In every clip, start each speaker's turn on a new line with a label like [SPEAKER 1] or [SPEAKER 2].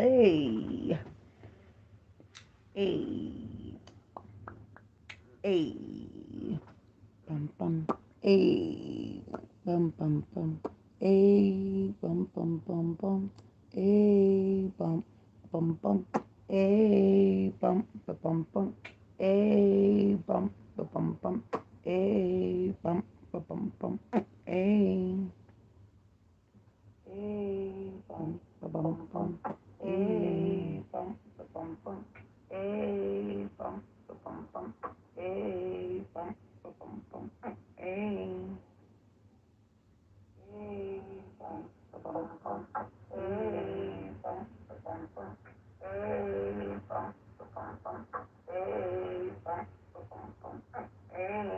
[SPEAKER 1] Hey, hey, hey, bum bum, hey, bum bum bum, hey, bum bum bum bum, hey, bum bum bum, hey, bum bum bum, hey, bum bum bum, hey, bum bum bum, hey, hey, bum bum bum, hey, bum bum bum, hey, bum bum bum, hey, bum bum bum, hey, hey, bum bum bum, hey, bum bum bum, hey, bum bum bum, hey, bum bum bum, hey,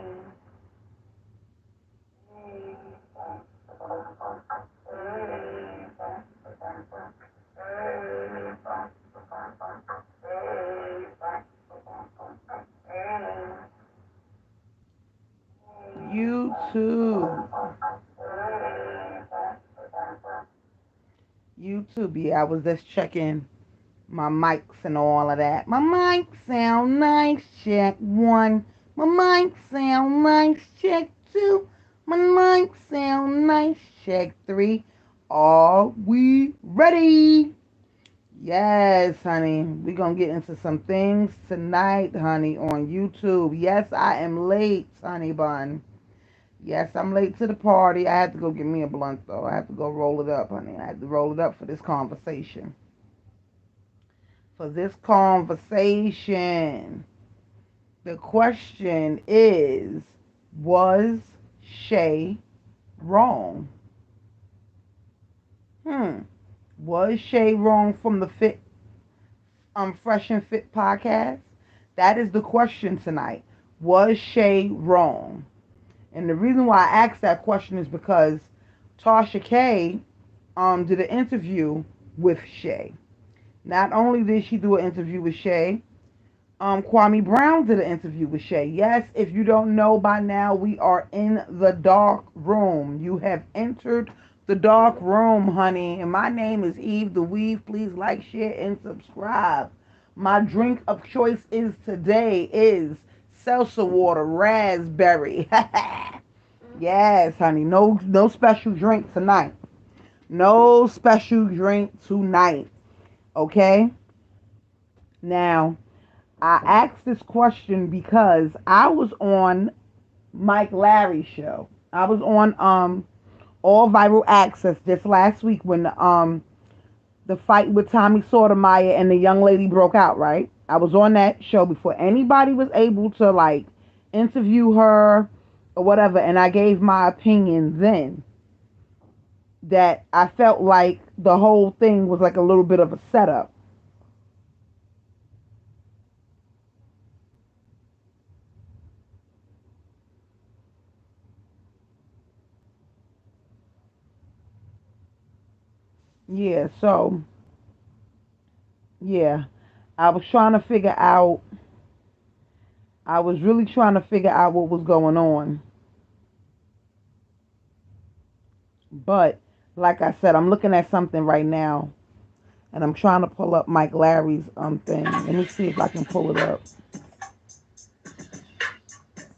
[SPEAKER 1] hey, bum bum bum, hey, bum bum bum, hey, bum bum bum, hey, bum bum bum, hey. YouTube. YouTube, yeah, I was just checking my mics and all of that. My mic sound nice, check one. My mic sound nice, check two. My mic sound nice, check three. Are we ready? Yes, honey. We're going to get into some things tonight, honey, on YouTube. Yes, I am late, honey bun. Yes, I'm late to the party. I had to go get me a blunt, though. I have to go roll it up, honey. I had to roll it up for this conversation. For this conversation, the question is, was Shay wrong? Was Shay wrong from the Fresh and Fit podcast? That is the question tonight. Was Shay wrong? And the reason why I asked that question is because Tasha K did an interview with Shay. Not only did she do an interview with Shay, Kwame Brown did an interview with Shay. Yes, if you don't know by now, we are in the dark room. You have entered the dark room, honey. And my name is Eve the Weave. Please like, share, and subscribe. My drink of choice is seltzer water, raspberry. Yes, honey. No special drink tonight. No special drink tonight. Okay? Now, I asked this question because I was on Mike Larry's show. I was on All Viral Access this last week when the fight with Tommy Sotomayor and the young lady broke out, right? I was on that show before anybody was able to like interview her or whatever, and I gave my opinion then that I felt like the whole thing was like a little bit of a setup. Yeah, so yeah, I was trying to figure out I was really trying to figure out what was going on. But like I said, I'm looking at something right now and I'm trying to pull up Mike Larry's thing. Let me see if I can pull it up.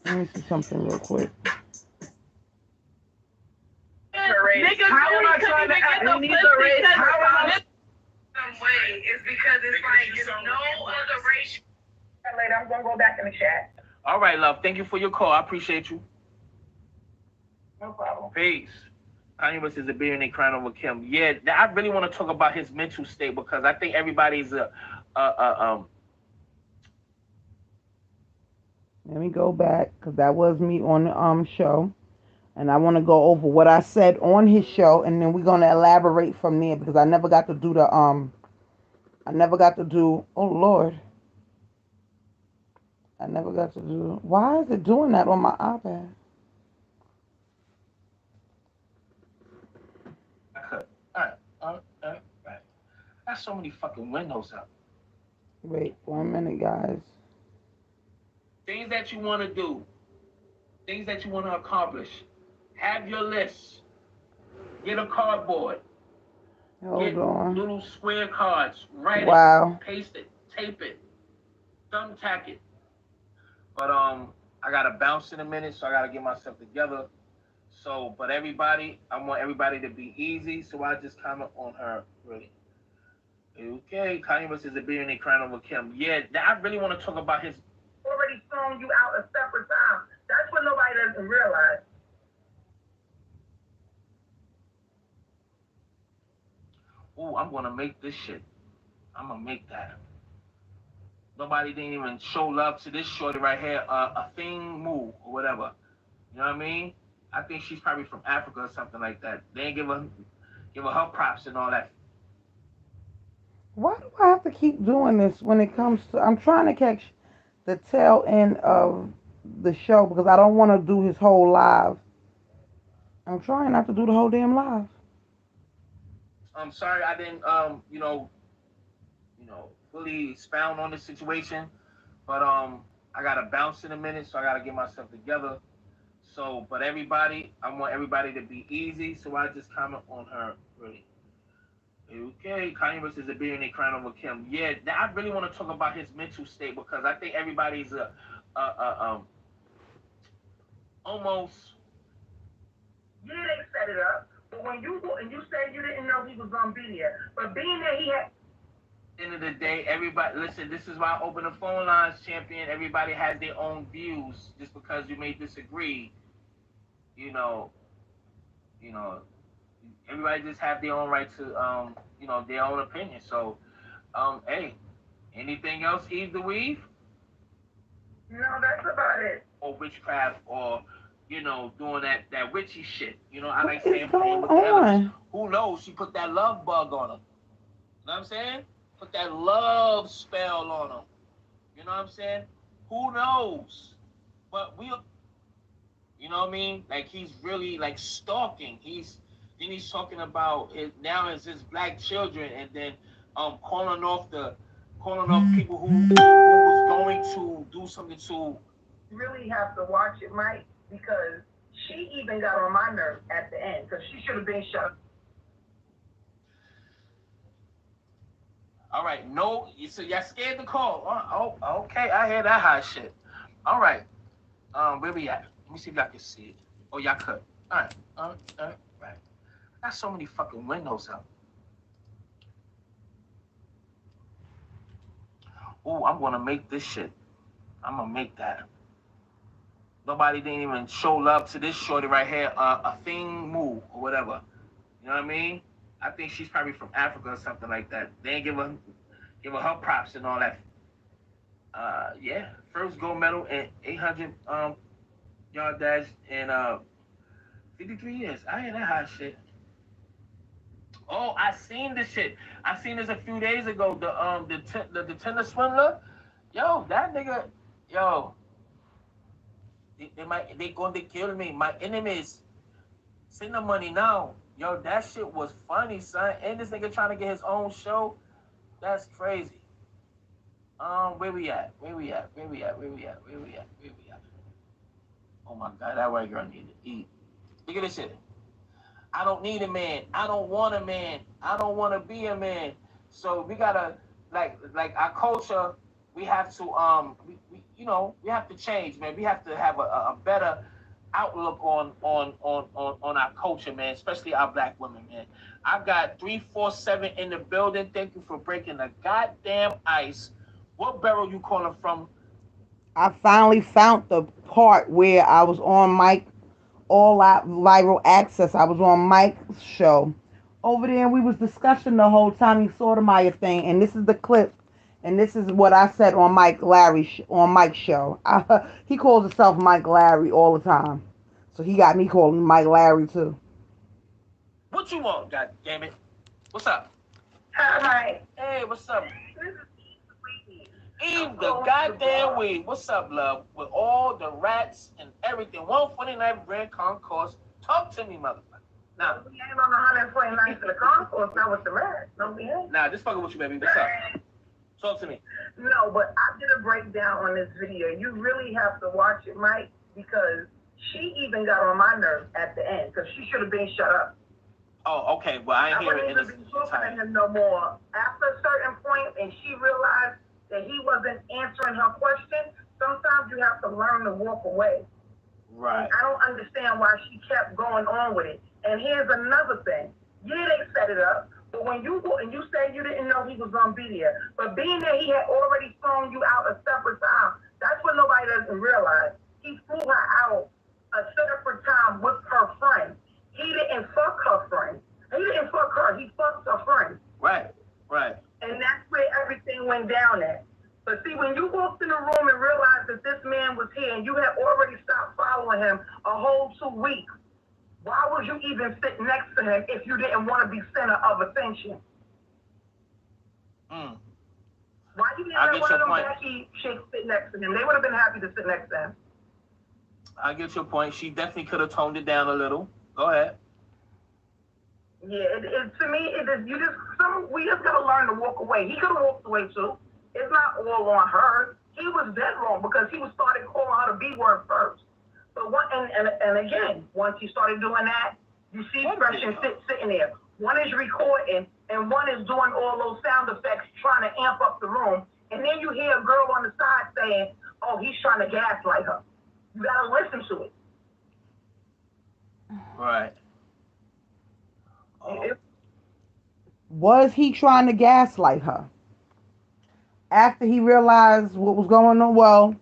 [SPEAKER 1] Let me see something real quick. Nigga, how am I trying to act? We need the race. How am I? Some way is because it's like there's no other race. Later, I'm gonna go back in the chat. All right, love. Thank you for your call. I appreciate you. No problem. Peace. Kanye West is a billionaire crying over Kim. Yeah, I really want to talk about his mental state because I think everybody's Let me go back because that was me on the show, and I want to go over what I said on his show, and then we're gonna elaborate from there because I never got to do the I never got to do. Oh Lord, I never got to do. Why is it doing that on my iPad? Right. Got so many fucking windows up. Wait 1 minute, guys. Things that you want to do, things that you want to accomplish. Have your list. Get a cardboard. Hold on.
[SPEAKER 2] little square cards, write it,
[SPEAKER 1] Wow.
[SPEAKER 2] paste it, tape it, thumbtack it. But I gotta bounce in a minute, so I gotta get myself together. So, but everybody, I want everybody to be easy, so I just comment on her really. Okay, Kanye West is a billionaire crying over Kim. Yeah, I really want to talk about his. Already thrown you out a separate time. That's what nobody doesn't realize. Ooh, I'm gonna make this shit. I'm gonna make that. Nobody didn't even show love to this shorty right here. A thing move or whatever. You know what I mean? I think she's probably from Africa or something like that. They ain't give her her props and all that.
[SPEAKER 1] Why do I have to keep doing this when it comes to? I'm trying to catch the tail end of the show because I don't want to do his whole live. I'm trying not to do the whole damn live.
[SPEAKER 2] I'm sorry I didn't fully expound on this situation, but I gotta bounce in a minute, so I gotta get myself together. So, but everybody, I want everybody to be easy, so I just comment on her really. Okay, Kanye West is a billionaire crying over Kim. Yeah, I really want to talk about his mental state because I think everybody's almost. Yeah, they set it up. But when you said you didn't know he was gonna be there, but being that he had. End of the day, everybody listen. This is why I open the phone lines, champion. Everybody has their own views. Just because you may disagree, you know, you know, everybody just have their own right to their own opinion. So hey, anything else, Eve the Weave? No, that's about it. Or witchcraft, or doing that witchy shit. I
[SPEAKER 1] What
[SPEAKER 2] like
[SPEAKER 1] is
[SPEAKER 2] saying playing
[SPEAKER 1] going
[SPEAKER 2] with the elements.
[SPEAKER 1] on?
[SPEAKER 2] Who knows? She put that love bug on him. You know what I'm saying? Put that love spell on him. You know what I'm saying? Who knows? But you know what I mean? Like he's really like stalking. He's talking about it now as his black children, and then calling off people who was going to do something to. You really have to watch it, Mike, because she even got on my nerves at the end because she should have been shut. All right, no, so y'all scared to call. Oh, okay, I hear that hot shit. All right, where we at? Let me see if y'all can see it. Oh, y'all could. All right, right. I got so many fucking windows out. Ooh, I'm gonna make this shit. I'm gonna make that. Nobody didn't even show love to this shorty right here. A thing move or whatever. You know what I mean? I think she's probably from Africa or something like that. They ain't give her her props and all that. Yeah, first gold medal in 800 yard dash in 53 years. I hear that hot shit. Oh, I seen this shit. I seen this a few days ago. The tender swindler. Yo, that nigga. Yo, they going to kill me. My enemies. Send the money now. Yo, that shit was funny, son. And this nigga trying to get his own show. That's crazy. Where we at? Where we at? Where we at? Where we at? Where we at? Where we at? Oh my god, that white girl need to eat. Look at this shit. I don't need a man. I don't want a man. I don't want to be a man. So we gotta like our culture. We have to we have to change, man. We have to have a better outlook on our culture, man. Especially our black women, man. I've got 347 in the building. Thank you for breaking the goddamn ice. What barrel you calling from?
[SPEAKER 1] I finally found the part where I was on Mike All Out Viral Access. I was on Mike's show over there, and we was discussing the whole Tommy Sotomayor thing. And this is the clip, and this is what I said on on Mike's show. He calls himself Mike Larry all the time, so he got me calling Mike Larry too.
[SPEAKER 2] What you want? God damn it! What's up? Hi. Hey, what's up? Eve the goddamn weed. What's up, love? With all the rats and everything. 149 Grand Concourse. Talk to me, motherfucker. Now, we ain't on the 149 to the concourse, not with the rats. No, we ain't. Nah, just fucking with you, baby. What's up? Talk to me. No, but I did a breakdown on this video. You really have to watch it, Mike, because she even got on my nerves at the end because she should have been shut up. Oh, okay. Well, I
[SPEAKER 3] I
[SPEAKER 2] ain't hear
[SPEAKER 3] wouldn't
[SPEAKER 2] it in
[SPEAKER 3] even
[SPEAKER 2] its
[SPEAKER 3] be talking to
[SPEAKER 2] entirety.
[SPEAKER 3] him no more. After a certain point, and she realized that he wasn't answering her question, sometimes you have to learn to walk away. And
[SPEAKER 2] Right.
[SPEAKER 3] I don't understand why she kept going on with it. And here's another thing. Yeah, they set it up, but when you go and you say you didn't know he was gonna be there, but being that he had already flown you out a separate time, that's what nobody doesn't realize. He flew her out a separate time with her friend. He didn't fuck her friend. He didn't fuck her. He fucked her friend.
[SPEAKER 2] Right. Right.
[SPEAKER 3] And that's where everything went down at. But see, when you walked in the room and realized that this man was here and you had already stopped following him a whole 2 weeks, why would you even sit next to him if you didn't want to be center of attention?
[SPEAKER 2] Mm.
[SPEAKER 3] Why you didn't
[SPEAKER 2] I
[SPEAKER 3] let
[SPEAKER 2] get
[SPEAKER 3] one
[SPEAKER 2] your
[SPEAKER 3] of them
[SPEAKER 2] point.
[SPEAKER 3] Becky chicks sit next to him? They would have been happy to sit next to him.
[SPEAKER 2] I get your point. She definitely could have toned it down a little. Go ahead.
[SPEAKER 3] Yeah, to me, it is. You just we just gotta learn to walk away. He could have walked away too. It's not all on her. He was dead wrong because he was started calling her the B word first. But one and again, once he started doing that, you see
[SPEAKER 2] What
[SPEAKER 3] Fresh and
[SPEAKER 2] video?
[SPEAKER 3] Fit sitting there. One is recording and one is doing all those sound effects, trying to amp up the room. And then you hear a girl on the side saying, "Oh, he's trying to gaslight her." You gotta listen to it.
[SPEAKER 2] Right. Oh.
[SPEAKER 3] It-
[SPEAKER 1] Was he trying to gaslight her? After he realized what was going on, well,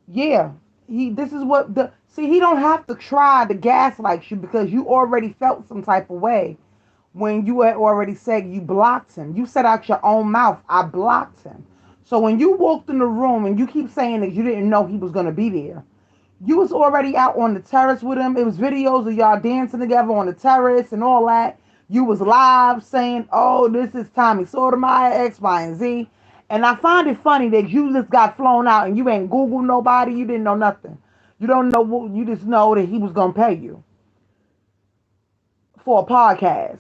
[SPEAKER 1] yeah, this is what the see, he don't have to try to gaslight you because you already felt some type of way when you had already said you blocked him. You said out your own mouth, I blocked him. So when you walked in the room and you keep saying that you didn't know he was gonna be there, you was already out on the terrace with him. It was videos of y'all dancing together on the terrace and all that. You was live saying, "Oh, this is Tommy Sotomayor, X, Y, and Z." And I find it funny that you just got flown out and you ain't Googled nobody. You didn't know nothing. You don't know what. You just know that he was gonna pay you for a podcast,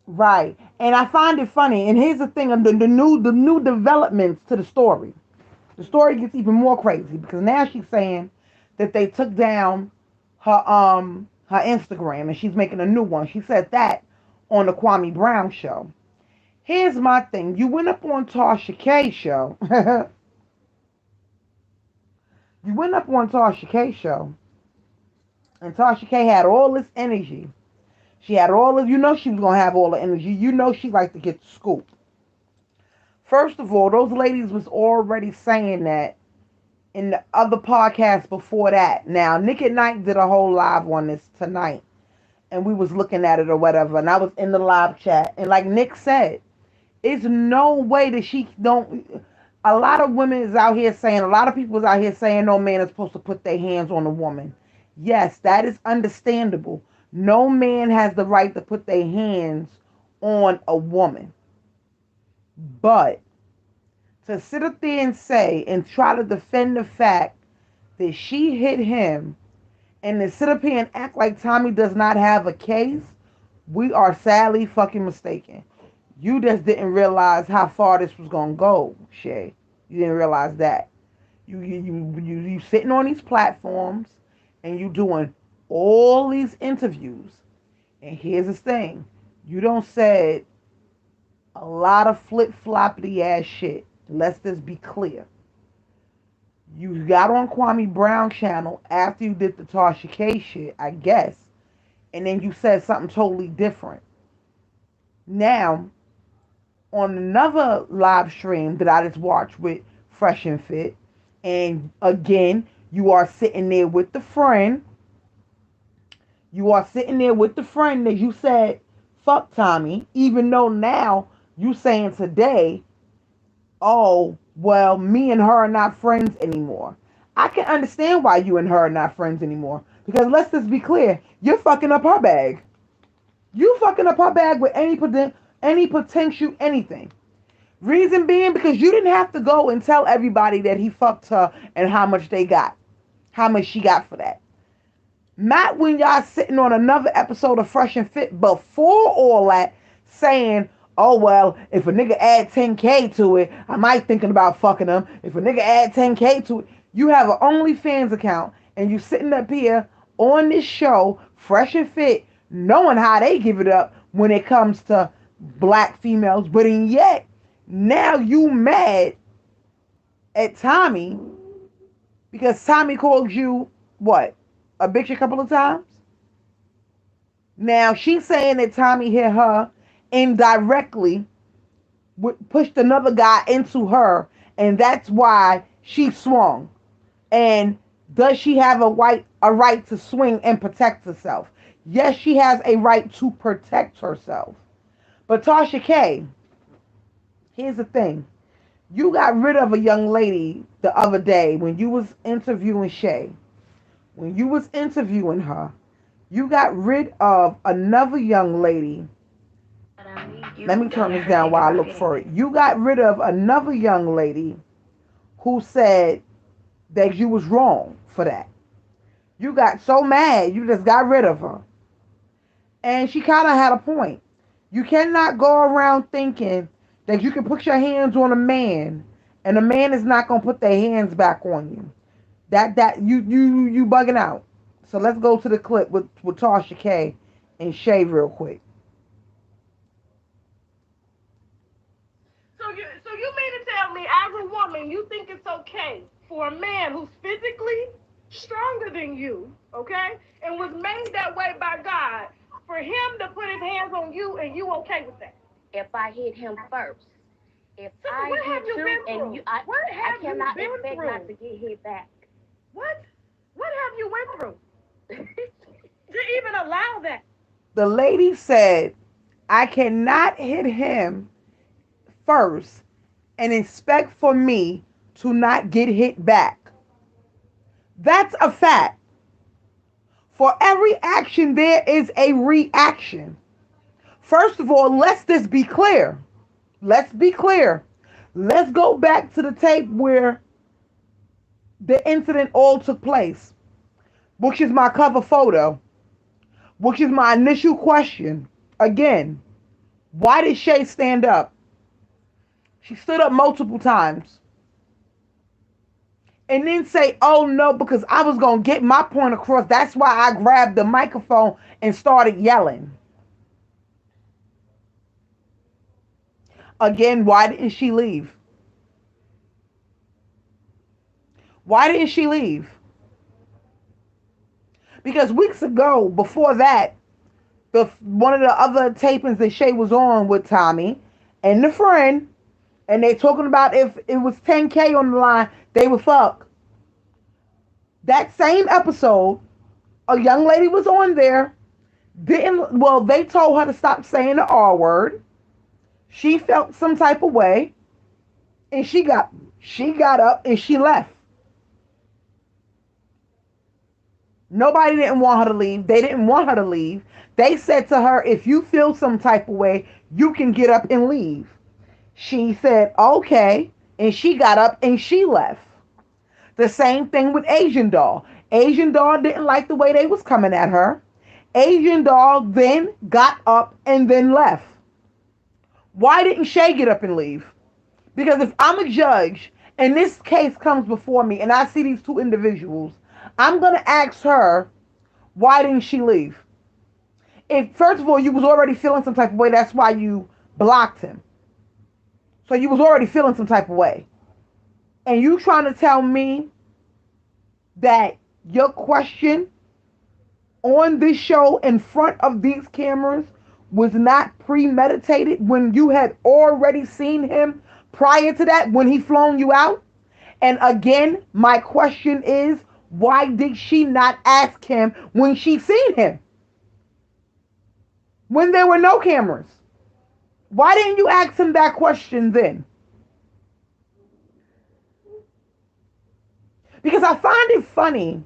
[SPEAKER 1] right? And I find it funny. And here's the thing: of the new developments to the story. The story gets even more crazy because now she's saying that they took down her Instagram and she's making a new one. She said that on the Kwame Brown show. Here's my thing. You went up on Tasha K show. You went up on Tasha K show and Tasha K had all this energy. She had all of, you know, she was gonna have all the energy. You know she liked to get the scoop. First of all, those ladies was already saying that in the other podcast before that. Now, Nick at Night did a whole live on this tonight, and we was looking at it or whatever, and I was in the live chat, and like Nick said, it's no way that she don't. A lot of women is out here saying, a lot of people is out here saying, no man is supposed to put their hands on a woman. Yes, that is understandable. No man has the right to put their hands on a woman, but to sit up there and say and try to defend the fact that she hit him and to sit up here and act like Tommy does not have a case, we are sadly fucking mistaken. You just didn't realize how far this was gonna go, Shay. You didn't realize that. You sitting on these platforms and you doing all these interviews. And here's the thing. You don't say a lot of flip floppity ass shit. Let's just be clear. You got on Kwame Brown channel after you did the Tasha K shit, I guess, and then you said something totally different. Now, on another live stream that I just watched with Fresh and Fit, and again, you are sitting there with the friend. You are sitting there with the friend that you said, fuck Tommy, even though now you saying today, oh, well, me and her are not friends anymore. I can understand why you and her are not friends anymore. Because let's just be clear, you're fucking up her bag. You fucking up her bag with any potential anything. Reason being because you didn't have to go and tell everybody that he fucked her and how much they got. How much she got for that. Not when y'all sitting on another episode of Fresh and Fit before all that saying, oh, well, if a nigga add 10K to it, I might thinking about fucking him. If a nigga add 10K to it, you have an OnlyFans account and you sitting up here on this show, Fresh and Fit, knowing how they give it up when it comes to black females. But in yet, now you mad at Tommy because Tommy called you what? A bitch a couple of times? Now she's saying that Tommy hit her indirectly, pushed another guy into her, and that's why she swung. And does she have a right to swing and protect herself? Yes, she has a right to protect herself. But Tasha K, here's the thing. You got rid of a young lady the other day when you was interviewing Shay. When you was interviewing her, you got rid of another young lady. Let me turn this down while I look for it. You got rid of another young lady who said that you was wrong for that. You got so mad, you just got rid of her. And she kind of had a point. You cannot go around thinking that you can put your hands on a man and a man is not going to put their hands back on you. That you bugging out. So let's go to the clip with Tasha K and Shay real quick.
[SPEAKER 3] So you mean to tell me, as a woman, you think it's okay for a man who's physically stronger than you, okay, and was made that way by God, for him to put his hands on you, and you okay with that?
[SPEAKER 4] If I hit him first. If
[SPEAKER 3] So
[SPEAKER 4] I
[SPEAKER 3] what have
[SPEAKER 4] hit
[SPEAKER 3] you
[SPEAKER 4] you
[SPEAKER 3] been
[SPEAKER 4] and
[SPEAKER 3] through?
[SPEAKER 4] you,
[SPEAKER 3] What
[SPEAKER 4] I
[SPEAKER 3] have you
[SPEAKER 4] cannot
[SPEAKER 3] been
[SPEAKER 4] expect
[SPEAKER 3] through?
[SPEAKER 4] not to get hit back.
[SPEAKER 3] What? What have you went through to even allow that?
[SPEAKER 1] The lady said, I cannot hit him first and expect for me to not get hit back. That's a fact. For every action, there is a reaction. First of all, let's just be clear. Let's be clear. Let's go back to the tape where the incident all took place, which is my cover photo, which is my initial question. Again, why did Shay stand up? She stood up multiple times and then say, oh no, because I was going to get my point across. That's why I grabbed the microphone and started yelling. Again, why didn't she leave? Why didn't she leave? Because weeks ago, before that, one of the other tapings that Shay was on with Tommy and the friend, and they talking about if it was 10K on the line, they would fuck. That same episode, a young lady was on there. They told her to stop saying the R word. She felt some type of way, and she got up and she left. Nobody didn't want her to leave. They didn't want her to leave. They said to her, if you feel some type of way, you can get up and leave. She said, okay. And she got up and she left. The same thing with Asian Doll. Asian Doll didn't like the way they was coming at her. Asian Doll then got up and then left. Why didn't Shay get up and leave? Because if I'm a judge and this case comes before me and I see these two individuals, I'm going to ask her, why didn't she leave? If, first of all, you was already feeling some type of way, that's why you blocked him. So you was already feeling some type of way. And you trying to tell me that your question on this show in front of these cameras was not premeditated when you had already seen him prior to that when he flown you out? And again, my question is, why did she not ask him when she seen him? When there were no cameras? Why didn't you ask him that question then? Because I find it funny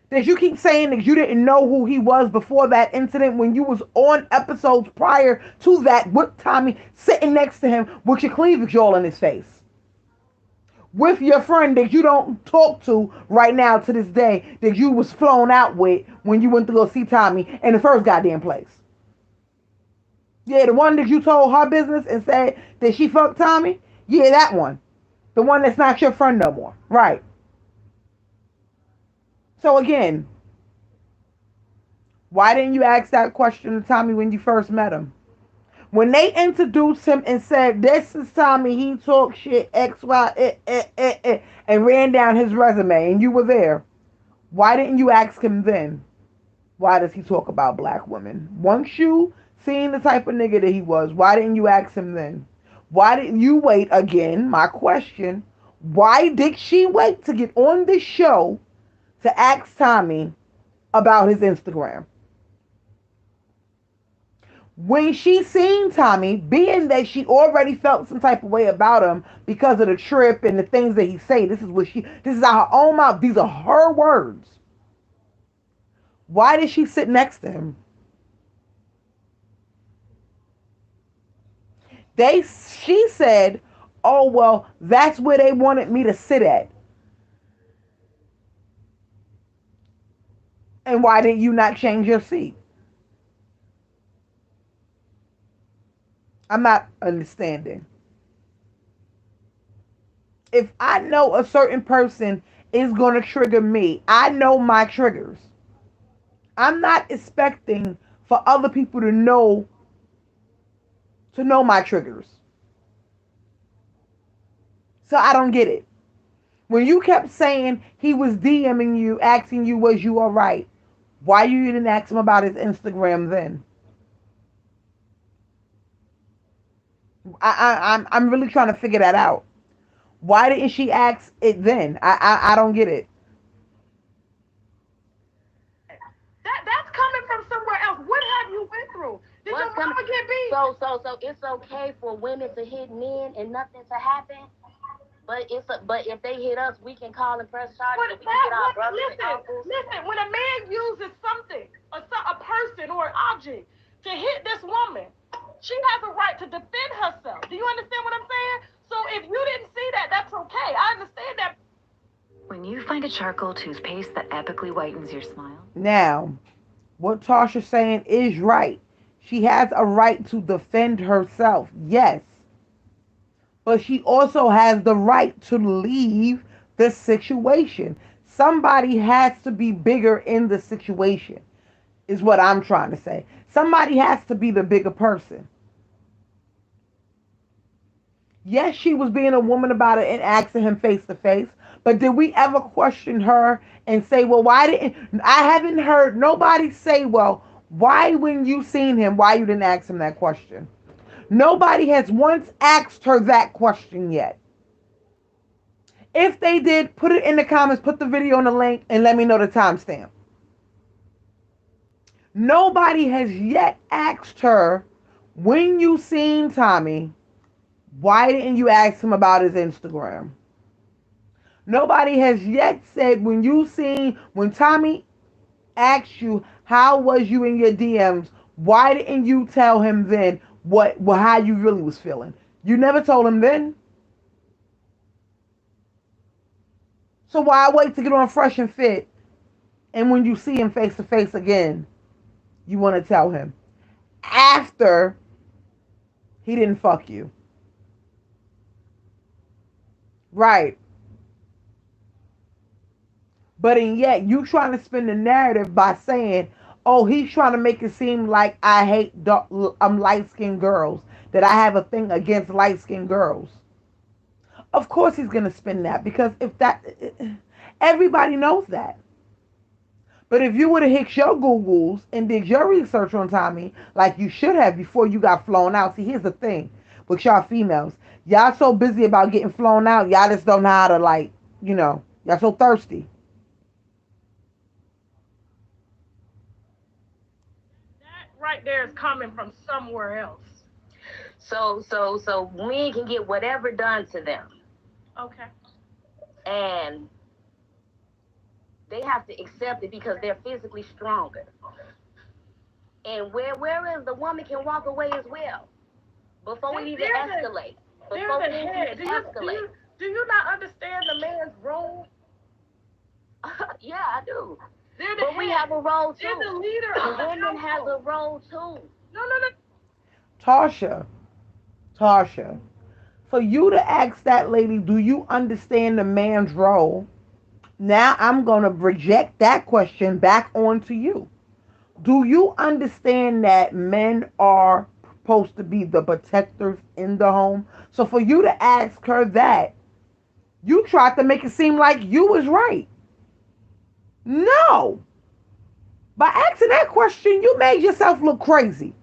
[SPEAKER 1] that you keep saying that you didn't know who he was before that incident when you was on episodes prior to that with Tommy sitting next to him with your cleavage all in his face. With your friend that you don't talk to right now to this day that you was flown out with when you went to go see Tommy in the first goddamn place. Yeah, the one that you told her business and said that she fucked Tommy? Yeah, that one. The one that's not your friend no more. Right. So again, Why didn't you ask that question to Tommy when you first met him? When they introduced him and said, "This is Tommy, he talks shit, X, Y, and ran down his resume, and you were there, why didn't you ask him then? Why does he talk about black women? Once you seen the type of nigga that he was, why didn't you ask him then? Why didn't you wait again? My question, why did she wait to get on this show to ask Tommy about his Instagram? When she seen Tommy, being that she already felt some type of way about him because of the trip and the things that he say, this is out her own mouth. These are her words. Why did she sit next to him? She said, "Oh well, that's where they wanted me to sit at." And why did you not change your seat? I'm not understanding. If I know a certain person is going to trigger me, I know my triggers. I'm not expecting for other people to know my triggers. So I don't get it. When you kept saying he was DMing you, asking you was you all right, why you didn't ask him about his Instagram then? I'm really trying to figure that out. Why didn't she ask it then? I don't get it.
[SPEAKER 3] That's coming from somewhere else. What have you been through? Did your
[SPEAKER 4] What's coming?
[SPEAKER 3] mama get beat?
[SPEAKER 4] So it's okay for women to hit men and nothing to happen. But if they hit us, we can call and press charges.
[SPEAKER 3] But
[SPEAKER 4] And we can get our brothers and
[SPEAKER 3] listen,
[SPEAKER 4] uncles.
[SPEAKER 3] listen. When a man uses something, a person or an object to hit this woman, she has a right to defend herself. Do you understand what I'm saying? So if you didn't see that, that's okay. I understand that.
[SPEAKER 5] When you find a charcoal toothpaste that epically whitens your smile.
[SPEAKER 1] Now, what Tasha's saying is right. She has a right to defend herself, yes. But she also has the right to leave the situation. Somebody has to be bigger in the situation, is what I'm trying to say. Somebody has to be the bigger person. Yes, she was being a woman about it and asking him face to face. But did we ever question her and say, well, why didn't I haven't heard nobody say, well, why when you seen him, why you didn't ask him that question? Nobody has once asked her that question yet. If they did, put it in the comments, put the video in the link, and let me know the timestamp. Nobody has yet asked her, when you seen Tommy, why didn't you ask him about his Instagram? Nobody has yet said, when Tommy asked you, how was you in your DMs, why didn't you tell him then how you really was feeling? You never told him then. So why wait to get on Fresh and Fit, and when you see him face to face again, you want to tell him after he didn't fuck you? Right. But and yet you trying to spin the narrative by saying, "Oh, he's trying to make it seem like I'm light skinned girls, that I have a thing against light skinned girls." Of course he's gonna spin that because if that everybody knows that. But if you would have hit your Googles and did your research on Tommy like you should have before you got flown out. See, here's the thing with y'all females. Y'all so busy about getting flown out, y'all just don't know how to y'all so thirsty.
[SPEAKER 3] That right there is coming from somewhere else.
[SPEAKER 4] So we can get whatever done to them,
[SPEAKER 3] Okay.
[SPEAKER 4] and they have to accept it because they're physically stronger. And whereas the woman can walk away as well before we even escalate. Before
[SPEAKER 3] There's a
[SPEAKER 4] things
[SPEAKER 3] head.
[SPEAKER 4] even escalate.
[SPEAKER 3] Do you not understand the man's role?
[SPEAKER 4] Yeah, I do.
[SPEAKER 3] They're the
[SPEAKER 4] But
[SPEAKER 3] head.
[SPEAKER 4] we have a role
[SPEAKER 3] They're the
[SPEAKER 4] too.
[SPEAKER 3] leader
[SPEAKER 4] The
[SPEAKER 3] of the
[SPEAKER 4] women has a
[SPEAKER 3] household.
[SPEAKER 4] role too.
[SPEAKER 3] No.
[SPEAKER 1] Tasha, for you to ask that lady, do you understand the man's role? Now I'm going to reject that question back onto you. Do you understand that men are supposed to be the protectors in the home? So for you to ask her that, you tried to make it seem like you was right. No. By asking that question, you made yourself look crazy.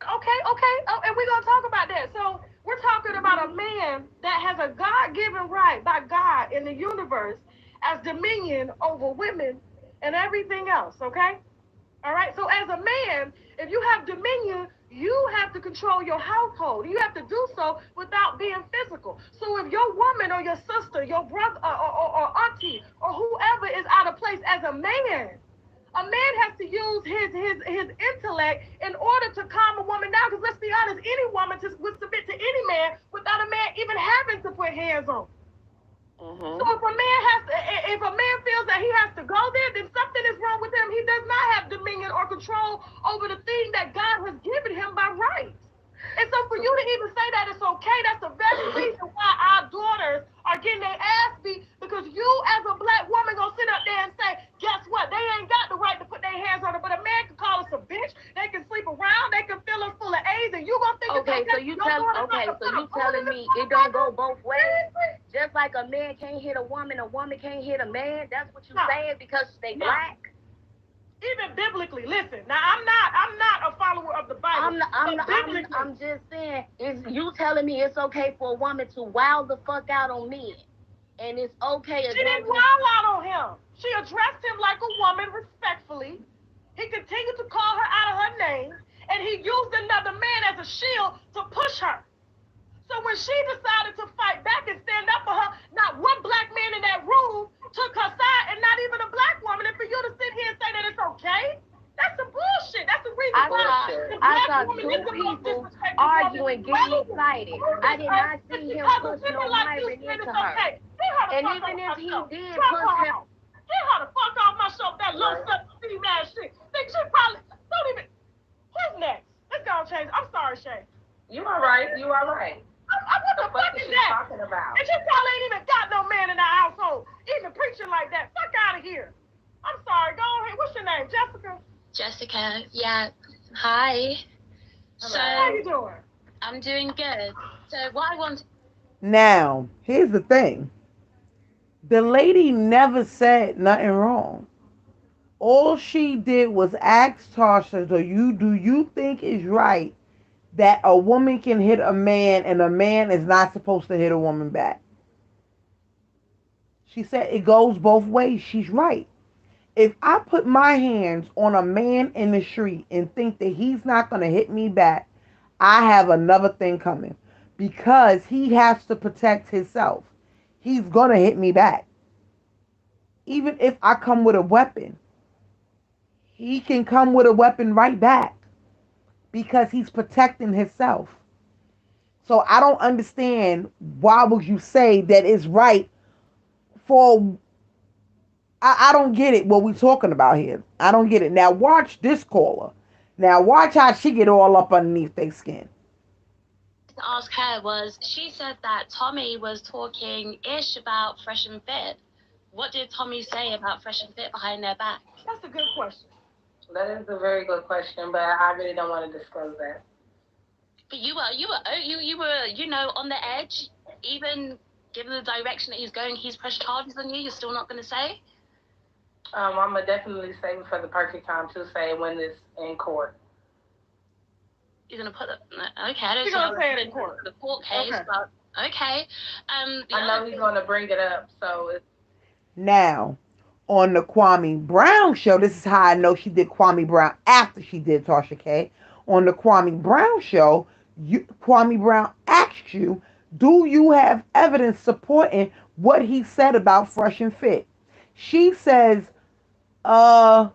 [SPEAKER 6] Okay, okay. Oh, and we're gonna talk about that. So we're talking about a man that has a God-given right by God in the universe as dominion over women and everything else. Okay. All right. So as a man, if you have dominion, you have to control your household. You have to do so without being physical. So if your woman or your sister, your brother or auntie or whoever is out of place as a man has to use his intellect in order to calm a woman down. Because let's be honest, any woman would submit to any man without a man even having to put hands on. So
[SPEAKER 4] Mm-hmm.
[SPEAKER 6] if a man feels that he has to go there, then something is wrong with him. He does not have dominion or control over the thing that God has given him by right. And so for you to even say that it's okay, that's the very reason why our daughters are getting their ass beat because you as a black woman gonna sit up there and say, guess what? They ain't got the right to put their hands on her, but a man can call us a bitch, they can sleep around, they can fill us full of AIDS, and you gonna think it's
[SPEAKER 4] Okay,
[SPEAKER 6] okay
[SPEAKER 4] so
[SPEAKER 6] for
[SPEAKER 4] you
[SPEAKER 6] your
[SPEAKER 4] tell
[SPEAKER 6] daughter not
[SPEAKER 4] okay,
[SPEAKER 6] to
[SPEAKER 4] so
[SPEAKER 6] put a
[SPEAKER 4] you
[SPEAKER 6] bullet in
[SPEAKER 4] telling
[SPEAKER 6] this
[SPEAKER 4] me it don't
[SPEAKER 6] motherfucker?
[SPEAKER 4] go both ways? Just like a man can't hit a woman can't hit a man. That's what you
[SPEAKER 6] No,
[SPEAKER 4] saying because they
[SPEAKER 6] no.
[SPEAKER 4] black.
[SPEAKER 6] Even biblically, listen. Now I'm not a follower of the Bible,
[SPEAKER 4] I'm not, I'm
[SPEAKER 6] but
[SPEAKER 4] not,
[SPEAKER 6] biblically,
[SPEAKER 4] I'm just saying. Is you telling me it's okay for a woman to wow the fuck out on men, and it's okay
[SPEAKER 6] she
[SPEAKER 4] as long
[SPEAKER 6] didn't
[SPEAKER 4] as
[SPEAKER 6] wild out on him. She addressed him like a woman respectfully. He continued to call her out of her name, and he used another man as a shield to push her. So when she decided to fight back and stand up for her, not one black man in that room took her side, and not even a black woman. And for you to sit here and say that it's okay, that's some bullshit. That's the reason why the
[SPEAKER 4] I
[SPEAKER 6] black
[SPEAKER 4] saw
[SPEAKER 6] woman is
[SPEAKER 4] two
[SPEAKER 6] the most
[SPEAKER 4] people
[SPEAKER 6] disrespected woman
[SPEAKER 4] arguing,
[SPEAKER 6] on
[SPEAKER 4] getting excited. I
[SPEAKER 6] this
[SPEAKER 4] did
[SPEAKER 6] earth.
[SPEAKER 4] not
[SPEAKER 6] It's
[SPEAKER 4] see him
[SPEAKER 6] because of
[SPEAKER 4] push
[SPEAKER 6] women
[SPEAKER 4] no
[SPEAKER 6] like you
[SPEAKER 4] Myron
[SPEAKER 6] saying
[SPEAKER 4] into
[SPEAKER 6] it's
[SPEAKER 4] her.
[SPEAKER 6] okay. Get her the
[SPEAKER 4] And
[SPEAKER 6] fuck
[SPEAKER 4] even
[SPEAKER 6] off
[SPEAKER 4] if
[SPEAKER 6] my
[SPEAKER 4] he
[SPEAKER 6] show.
[SPEAKER 4] did
[SPEAKER 6] Drop
[SPEAKER 4] push
[SPEAKER 6] her
[SPEAKER 4] her,
[SPEAKER 6] out. Get her the fuck off my show. That low self-esteem ass shit. Think she probably don't even. Who's next? Let's go change. I'm sorry, Shay.
[SPEAKER 3] You all right? You all right?
[SPEAKER 6] What
[SPEAKER 3] The
[SPEAKER 6] the
[SPEAKER 3] fuck
[SPEAKER 6] fuck
[SPEAKER 3] is
[SPEAKER 6] is
[SPEAKER 3] she
[SPEAKER 6] that?
[SPEAKER 3] talking about?
[SPEAKER 6] And she probably ain't even got no man in our household, even preaching like that. Fuck out of here. I'm sorry. Go ahead. What's your name, Jessica?
[SPEAKER 7] Jessica, yeah. Hi. So
[SPEAKER 6] How
[SPEAKER 3] Hello.
[SPEAKER 6] you doing?
[SPEAKER 7] I'm doing good. So what I want
[SPEAKER 1] Now, here's the thing. The lady never said nothing wrong. All she did was ask Tasha, do you think it's right that a woman can hit a man and a man is not supposed to hit a woman back? She said it goes both ways. She's right. If I put my hands on a man in the street and think that he's not going to hit me back, I have another thing coming because he has to protect himself. He's going to hit me back. Even if I come with a weapon, he can come with a weapon right back because he's protecting himself. So I don't understand why would you say that it's right for I don't get it what we talking about here. I don't get it. Now watch this caller. Now watch how she get all up underneath their skin.
[SPEAKER 7] to ask her was she said that Tommy was talking ish about Fresh and Fit. What did Tommy say about Fresh and Fit behind their back?
[SPEAKER 6] That's a good question.
[SPEAKER 3] That is a very good question, but I really don't want to disclose that.
[SPEAKER 7] But you were on the edge, even given the direction that he's going, he's pressed charges on you. You're still not going to say.
[SPEAKER 3] I'm gonna definitely save it for the perfect time to say when it's in court.
[SPEAKER 7] You're going to put it. Okay, I don't
[SPEAKER 6] She's
[SPEAKER 7] see how
[SPEAKER 6] gonna
[SPEAKER 7] it's
[SPEAKER 6] say it in
[SPEAKER 7] been
[SPEAKER 6] court.
[SPEAKER 7] the court case,
[SPEAKER 6] Okay.
[SPEAKER 7] but okay. The
[SPEAKER 3] I know
[SPEAKER 7] other
[SPEAKER 3] he's
[SPEAKER 7] thing.
[SPEAKER 3] gonna bring it up, so it's
[SPEAKER 1] Now, on the Kwame Brown show, this is how I know she did Kwame Brown after she did Tasha K. On the Kwame Brown show, Kwame Brown asked you, do you have evidence supporting what he said about Fresh and Fit? She says, uh,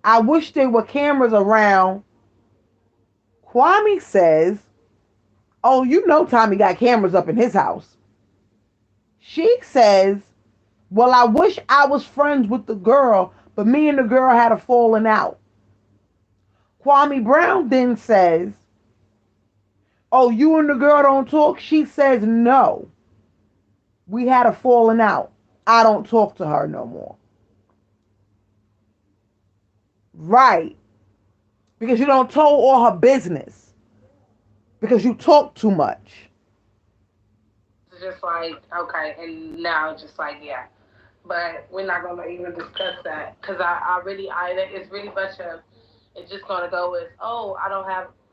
[SPEAKER 1] I wish there were cameras around. Kwame says, oh, you know Tommy got cameras up in his house. She says, well, I wish I was friends with the girl, but me and the girl had a falling out. Kwame Brown then says, oh, you and the girl don't talk? She says, no, we had a falling out. I don't talk to her no more. Right. Because you don't tell all her business. Because you talk too much.
[SPEAKER 6] It's just like, okay, and now just like, yeah. But we're not gonna even discuss that because it's really much of it's just gonna go with, oh,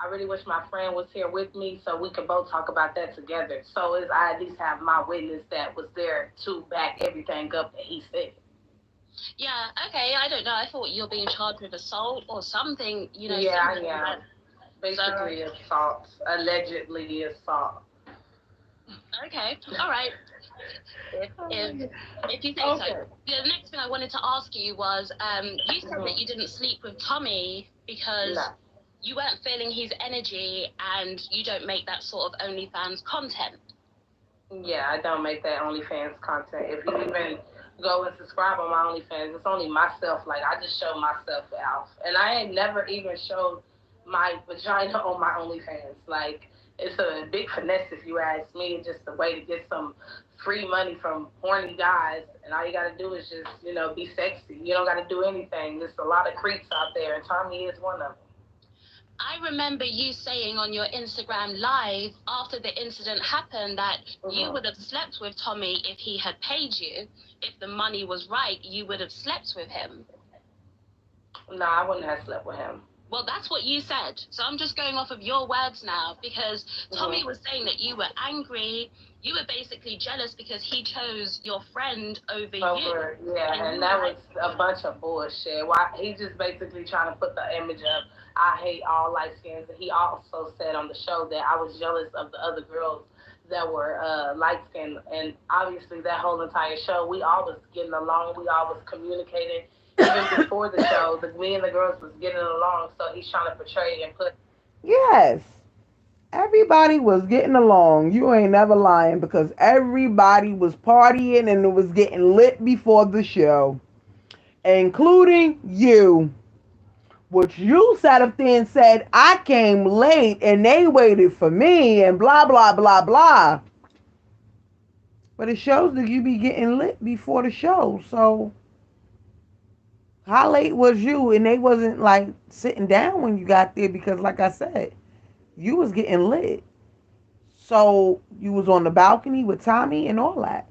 [SPEAKER 6] I really wish my friend was here with me so we could both talk about that together. So is I at least have my witness that was there to back everything up that he said.
[SPEAKER 7] Yeah, okay, I don't know. I thought you're being charged with assault or something,
[SPEAKER 6] Yeah,
[SPEAKER 7] similar to
[SPEAKER 6] yeah.
[SPEAKER 7] that. So,
[SPEAKER 6] Basically assault, allegedly assault.
[SPEAKER 7] okay, all right. If if if you say so.
[SPEAKER 6] Okay.
[SPEAKER 7] The next thing I wanted to ask you was, you said that
[SPEAKER 6] Mhm.
[SPEAKER 7] you didn't sleep with Tommy because
[SPEAKER 6] No.
[SPEAKER 7] you weren't feeling his energy and you don't make that sort of OnlyFans content.
[SPEAKER 6] Yeah, I don't make that OnlyFans content. If you even go and subscribe on my OnlyFans, it's only myself. Like I just show myself out, and I ain't never even showed my vagina on my OnlyFans. Like it's a big finesse if you ask me. It's just a way to get some free money from horny guys, and all you gotta do is just be sexy. You don't gotta do anything. There's a lot of creeps out there, and Tommy is one of them.
[SPEAKER 7] I remember you saying on your Instagram live after the incident happened that you
[SPEAKER 6] Mm-hmm.
[SPEAKER 7] would have slept with Tommy if he had paid you. If the money was right, you would have slept with him.
[SPEAKER 6] No, I wouldn't have slept with him.
[SPEAKER 7] Well, that's what you said. So I'm just going off of your words now because Tommy
[SPEAKER 6] Mm-hmm.
[SPEAKER 7] was saying that you were angry. You were basically jealous because he chose your friend over you.
[SPEAKER 6] Over, yeah,
[SPEAKER 7] And
[SPEAKER 6] and
[SPEAKER 7] you were
[SPEAKER 6] that
[SPEAKER 7] like,
[SPEAKER 6] was a bunch of bullshit. Why he just basically trying to put the image of I hate all light skins. And he also said on the show that I was jealous of the other girls that were light skinned, and obviously that whole entire show we all was getting along. We all was communicating. Even before the show, me and the girls was getting along. So he's trying to portray and put.
[SPEAKER 1] Yes. Everybody was getting along. You ain't never lying because everybody was partying and it was getting lit before the show, including you. Which you sat up there and said, I came late and they waited for me and blah, blah, blah, blah. But it shows that you be getting lit before the show. So how late was you? And they wasn't like sitting down when you got there because, like I said, you was getting lit. So you was on the balcony with Tommy and all that.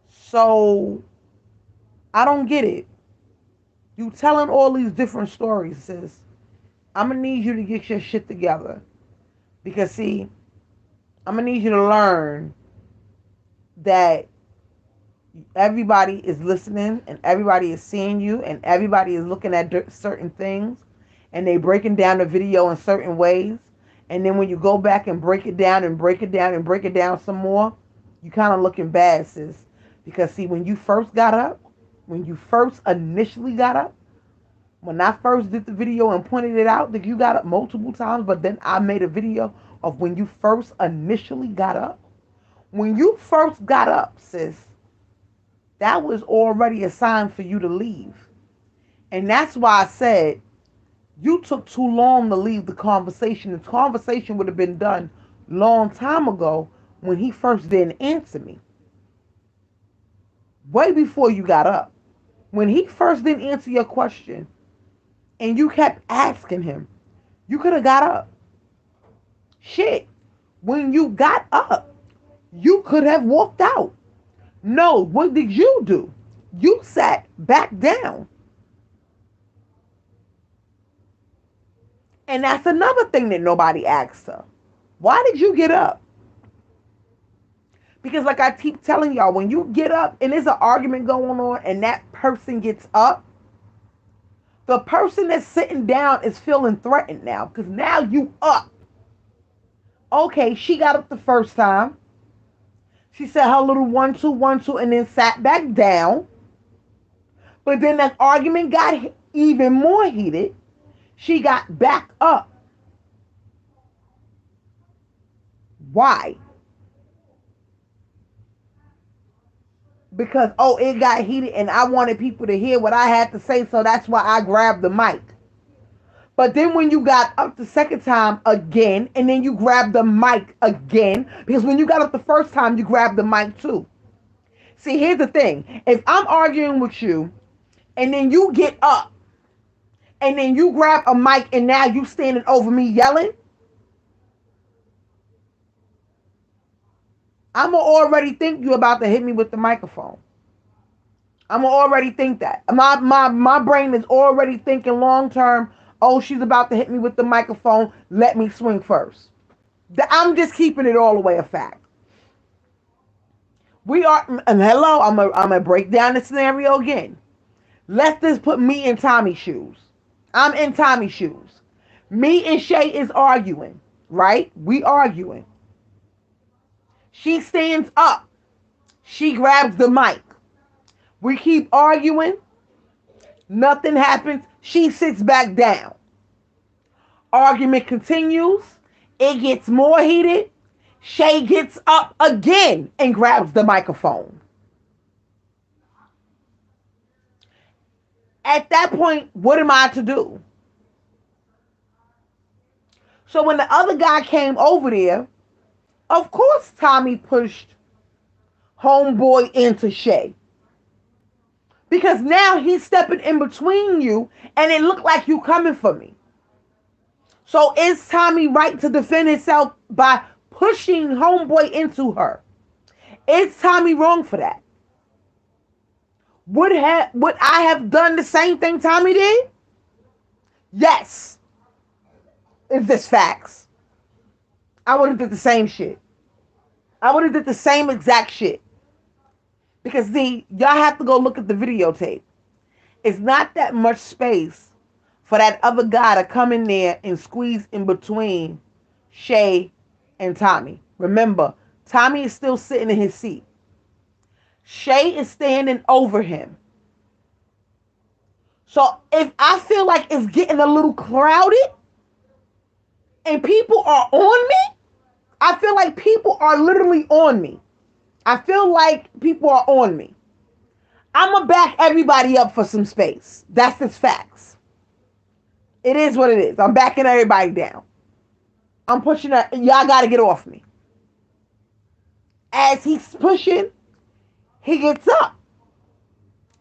[SPEAKER 1] So I don't get it. You telling all these different stories, sis. I'm gonna need you to get your shit together. Because see, I'm gonna need you to learn that everybody is listening and everybody is seeing you and everybody is looking at certain things and they breaking down the video in certain ways. And then when you go back and break it down and break it down and break it down some more, you kind of looking bad, sis. Because see, when you first got up, when you first initially got up, when I first did the video and pointed it out that you got up multiple times, but then I made a video of when you first initially got up. When you first got up, sis, that was already a sign for you to leave. And that's why I said you took too long to leave the conversation. The conversation would have been done long time ago when he first didn't answer me. Way before you got up. When he first didn't answer your question and you kept asking him, you could have got up. Shit. When you got up, you could have walked out. No, what did you do? You sat back down. And that's another thing that nobody asked her. Why did you get up? Because, like I keep telling y'all, when you get up and there's an argument going on and that person gets up, the person that's sitting down is feeling threatened now because now you up. Okay, she got up the first time. She said her little 1 2 1 2 and then sat back down. But then that argument got even more heated. She got back up. Why? Because, oh, it got heated and I wanted people to hear what I had to say, so that's why I grabbed the mic. But then when you got up the second time again, and then you grabbed the mic again, because when you got up the first time, you grabbed the mic too. See, here's the thing. If I'm arguing with you, and then you get up, and then you grab a mic and now you standing over me yelling, I'ma already think you about to hit me with the microphone. I'ma already think that. My brain is already thinking long term, oh, she's about to hit me with the microphone, let me swing first. I'm just keeping it all the way a fact. We are, and hello, I'm gonna break down the scenario again. Let's just put me in Tommy's shoes. I'm in Tommy's shoes. Me and Shay is arguing, right? We arguing. She stands up. She grabs the mic. We keep arguing. Nothing happens. She sits back down. Argument continues. It gets more heated. Shay gets up again and grabs the microphone. At that point, what am I to do? So when the other guy came over there, of course Tommy pushed homeboy into Shay. Because now he's stepping in between you and it looked like you coming for me. So is Tommy right to defend himself by pushing homeboy into her? Is Tommy wrong for that? Would I have done the same thing Tommy did? Yes. Is this facts? I would have did the same shit. I would have did the same exact shit. Because y'all have to go look at the videotape. It's not that much space for that other guy to come in there and squeeze in between Shay and Tommy. Remember, Tommy is still sitting in his seat. Shay is standing over him. So if I feel like it's getting a little crowded and people are on me, I feel like people are literally on me. I feel like people are on me. I'm going to back everybody up for some space. That's just facts. It is what it is. I'm backing everybody down. I'm pushing that. Y'all got to get off me. As he's pushing, he gets up.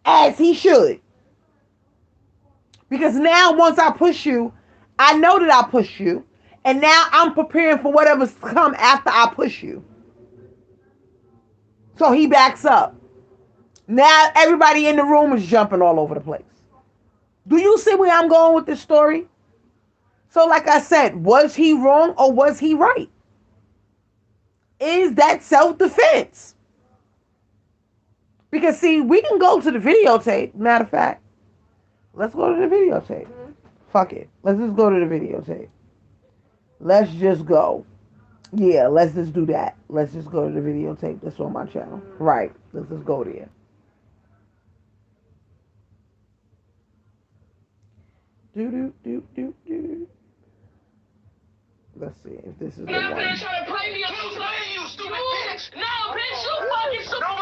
[SPEAKER 1] As he should. Because now once I push you, I know that I push you. And now I'm preparing for whatever's to come after I push you. So he backs up. Now everybody in the room is jumping all over the place. Do you see where I'm going with this story? So like I said, was he wrong or was he right? Is that self-defense? Because see, we can go to the videotape. Matter of fact, let's go to the videotape. Fuck it. Let's just go to the videotape. Let's just go. Yeah, let's just do that. Let's just go to the videotape that's on my channel. Right. Let's just go there. Do. Let's see if this is the one.
[SPEAKER 2] No, bitch, you fucking stupid. Nobody's trying to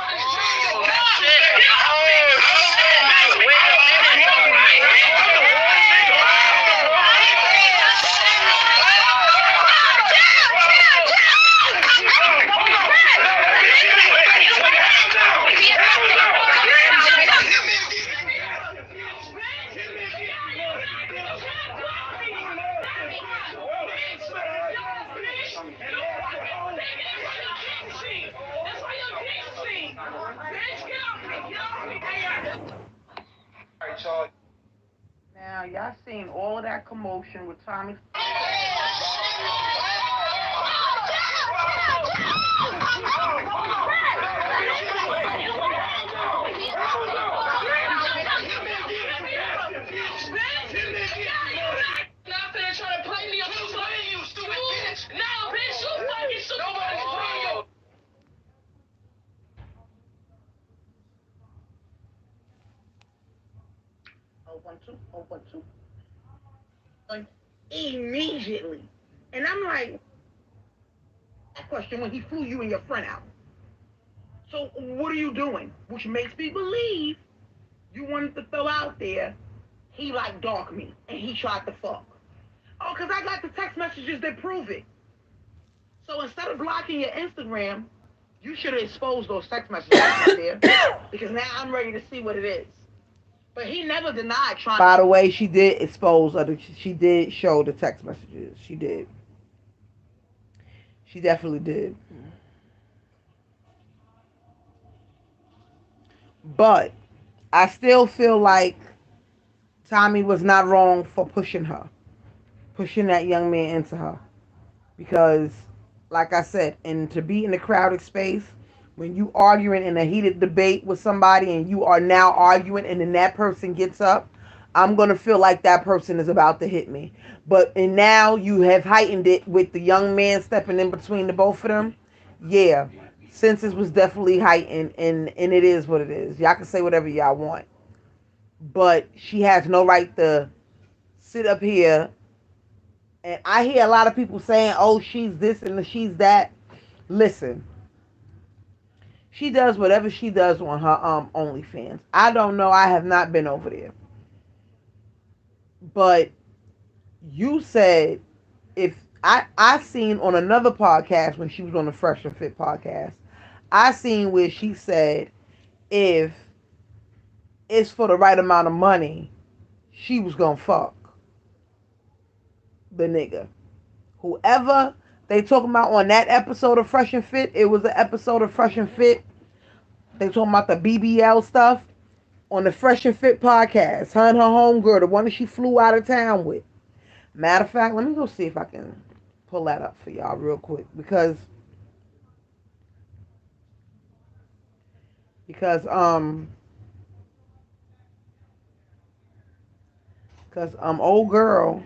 [SPEAKER 1] Now, y'all seen all of that commotion with Tommy. Oh, 1, 2. Like, immediately. And I'm like, that question when he flew you and your friend out. So what are you doing? Which makes me believe you wanted to throw out there, he like dark me and he tried to fuck. Oh, because I got the text messages that prove it. So instead of blocking your Instagram, you should have exposed those text messages out there because now I'm ready to see what it is.
[SPEAKER 3] But he never denied trying
[SPEAKER 1] By
[SPEAKER 3] to.
[SPEAKER 1] the way, she did expose other. She did show the text messages. She did. She definitely did. But I still feel like Tommy was not wrong for pushing her, pushing that young man into her. Because, like I said, and to be in a crowded space, when you arguing in a heated debate with somebody and you are now arguing and then that person gets up, I'm going to feel like that person is about to hit me. But, and now you have heightened it with the young man stepping in between the both of them. Yeah, senses was definitely heightened, and it is what it is. Y'all can say whatever y'all want. But she has no right to sit up here. And I hear a lot of people saying, oh, she's this and she's that. Listen, she does whatever she does on her OnlyFans. I don't know. I have not been over there. But you said if I seen on another podcast when she was on the Fresh and Fit podcast, I seen where she said if it's for the right amount of money, she was gonna fuck the nigga. Whoever they talking about on that episode of Fresh and Fit, it was an episode of Fresh and Fit. They talking about the BBL stuff on the Fresh and Fit podcast. Her and her homegirl, the one that she flew out of town with. Matter of fact, let me go see if I can pull that up for y'all real quick because old girl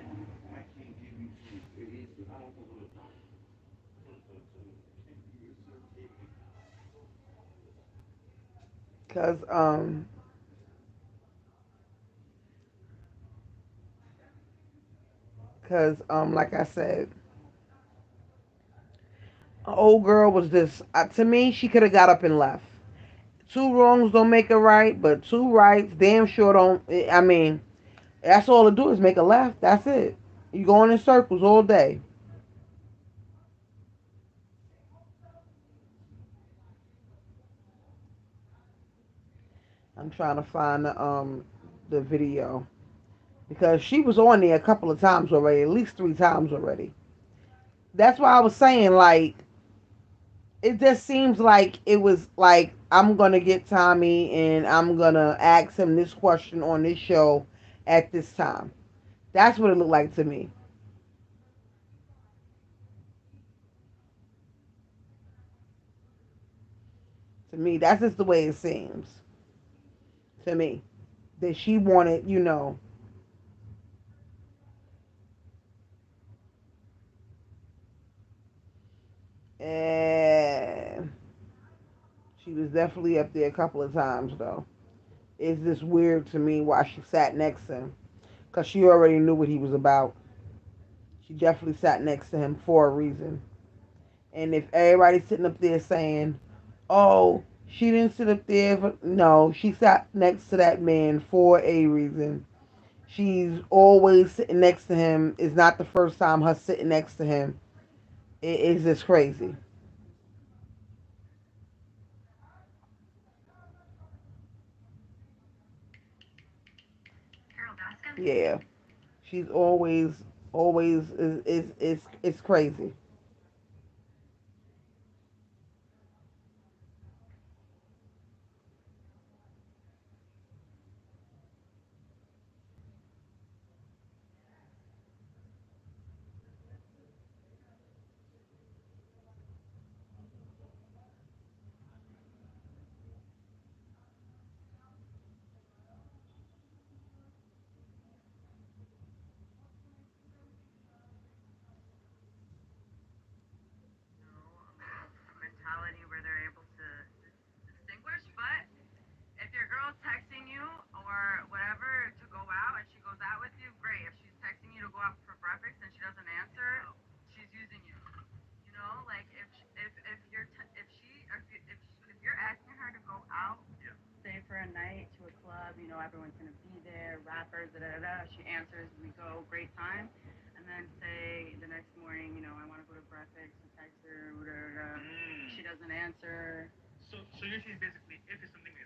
[SPEAKER 1] because like I said, old girl was this to me. She could have got up and left. Two wrongs don't make a right, but two rights damn sure don't. I mean, that's all it do is make a left. That's it. You going in circles all day. I'm trying to find the video because she was on there a couple of times already, at least three times already. That's why I was saying like it just seems like it was like I'm gonna get Tommy and I'm gonna ask him this question on this show at this time. That's what it looked like to me. To me, that's just the way it seems to me that she wanted, and she was definitely up there a couple of times though. It's just weird to me why she sat next to him because she already knew what he was about. She definitely sat next to him for a reason. And if everybody's sitting up there saying, "Oh, she didn't sit up there," no, she sat next to that man for a reason. She's always sitting next to him. It's not the first time her sitting next to him. It's just crazy. Yeah, she's always is it's crazy.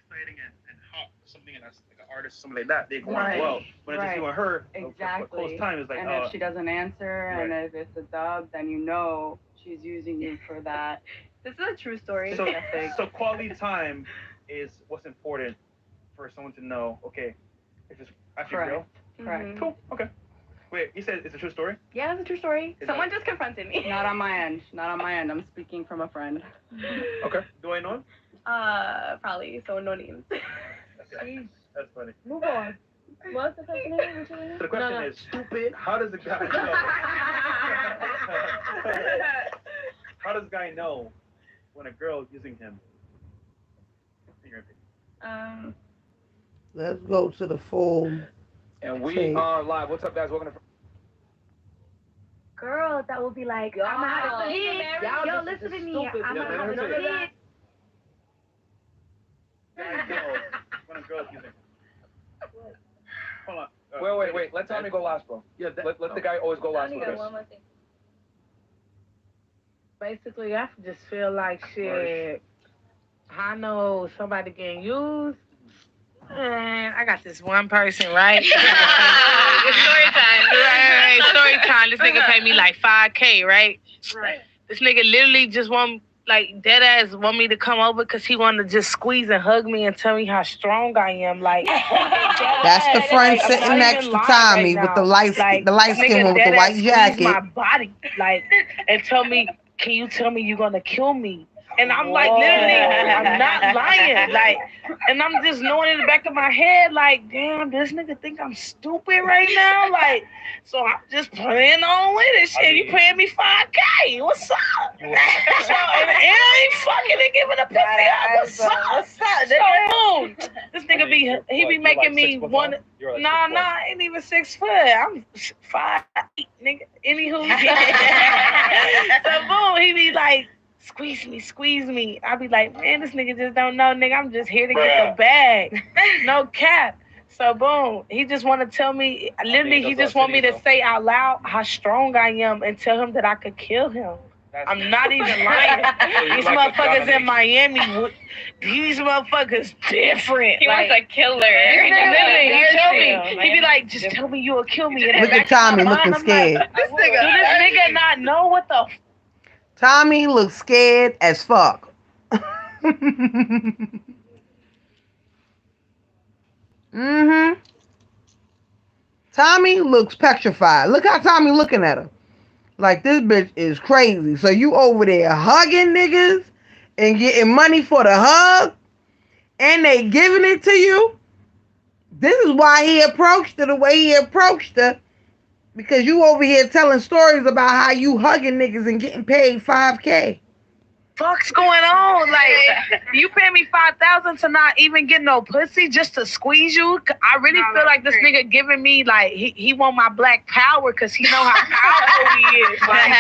[SPEAKER 8] exciting and hot for something that's like an artist, something like that, they go on well. When it's just you and her, for close time, it's like,
[SPEAKER 9] and if she doesn't answer, and if it's a dub, then you know she's using you for that. This is a true story.
[SPEAKER 8] So quality time is what's important for someone to know. Okay, if it's actually real.
[SPEAKER 9] Correct.
[SPEAKER 8] Cool. Okay. Wait, you said it's a true story?
[SPEAKER 9] Yeah, it's a true story. Someone just confronted me. Not on my end. Not on my end. I'm speaking from a friend.
[SPEAKER 8] Okay. Do I know him?
[SPEAKER 9] Probably. So no names.
[SPEAKER 8] That's funny.
[SPEAKER 6] Move on. What's the question?
[SPEAKER 8] So the question is, stupid. How does the guy know? How does the guy know when a girl is using him? In your opinion.
[SPEAKER 1] Let's go to the full.
[SPEAKER 10] And we are live. What's up, guys? Welcome to.
[SPEAKER 4] Girl, that will be like, I'm gonna have a kid. Yo, listen to me. I'm gonna have a kid.
[SPEAKER 8] Guys know when a girl's using him. Hold on.
[SPEAKER 10] Wait. Let Tommy go last, bro.
[SPEAKER 8] Yeah,
[SPEAKER 10] let the guy always go last with this.
[SPEAKER 9] One more thing.
[SPEAKER 6] Basically, I just feel like shit. I know somebody getting used. Man, I got this one person, right? It's story time. Right. Story time. This nigga paid me like $5K, right? Right. This nigga literally just dead ass want me to come over because he wanted to just squeeze and hug me and tell me how strong I am. Like
[SPEAKER 1] that's the friend sitting next to Tommy with the light skin one with the white jacket.
[SPEAKER 6] My body, and tell me, can you tell me you're gonna kill me? And I'm like, literally, I'm not lying. And I'm just knowing in the back of my head, like, damn, this nigga think I'm stupid right now. So I'm just playing on with it. Shit, you paying me $5K. What's up? So, and I ain't fucking and giving a pussy up. What's up? So, boom. This nigga be making me want. Nah, I ain't even 6 foot. I'm 5'8", nigga. Anywho. So, boom, he be like, squeeze me. I be like, man, this nigga just don't know, nigga. I'm just here to get the bag. No cap. So boom, he just want to tell me, literally, he just want me to say out loud how strong I am and tell him that I could kill him. I'm not even lying. These motherfuckers in Miami, these motherfuckers different.
[SPEAKER 9] He wants a killer.
[SPEAKER 6] Literally, he tell me, he be like, just tell me you'll kill me.
[SPEAKER 1] Look at Tommy looking scared.
[SPEAKER 6] This nigga not know what the
[SPEAKER 1] Tommy looks scared as fuck. Tommy looks petrified. Look how Tommy looking at her. Like, this bitch is crazy. So you over there hugging niggas and getting money for the hug and they giving it to you? This is why he approached her the way he approached her. Because you over here telling stories about how you hugging niggas and getting paid $5K.
[SPEAKER 6] Fuck's going on? You pay me $5,000 to not even get no pussy just to squeeze you? I really feel like this nigga giving me he want my black power because he know how powerful he is. I'm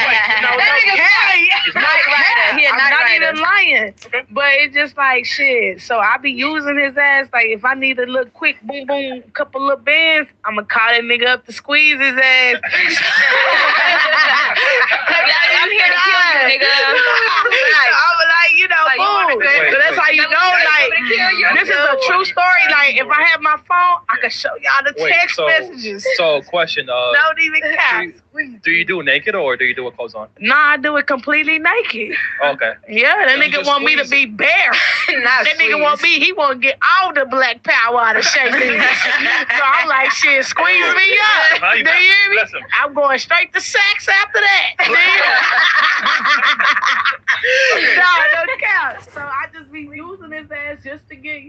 [SPEAKER 6] not even lying. But it's just like shit. So I be using his ass. If I need a little quick boom boom, couple little bands, I'ma call that nigga up to squeeze his ass.
[SPEAKER 9] I'm here to kill you, nigga.
[SPEAKER 6] I'm boom. So that's how you know, this is a true story. If I had my phone, I could show y'all the text messages.
[SPEAKER 8] So, question.
[SPEAKER 6] Don't even count.
[SPEAKER 8] Do you do it naked or do you do it clothes on?
[SPEAKER 6] Nah, I do it completely naked.
[SPEAKER 8] Okay.
[SPEAKER 6] Yeah, that nigga want me to be bare. That nigga want me, he want to get all the black power out of Shay. So I'm like, shit, squeeze me up. Do you hear me? I'm going straight to sex after that. Don't count. So I just be using his ass just to get,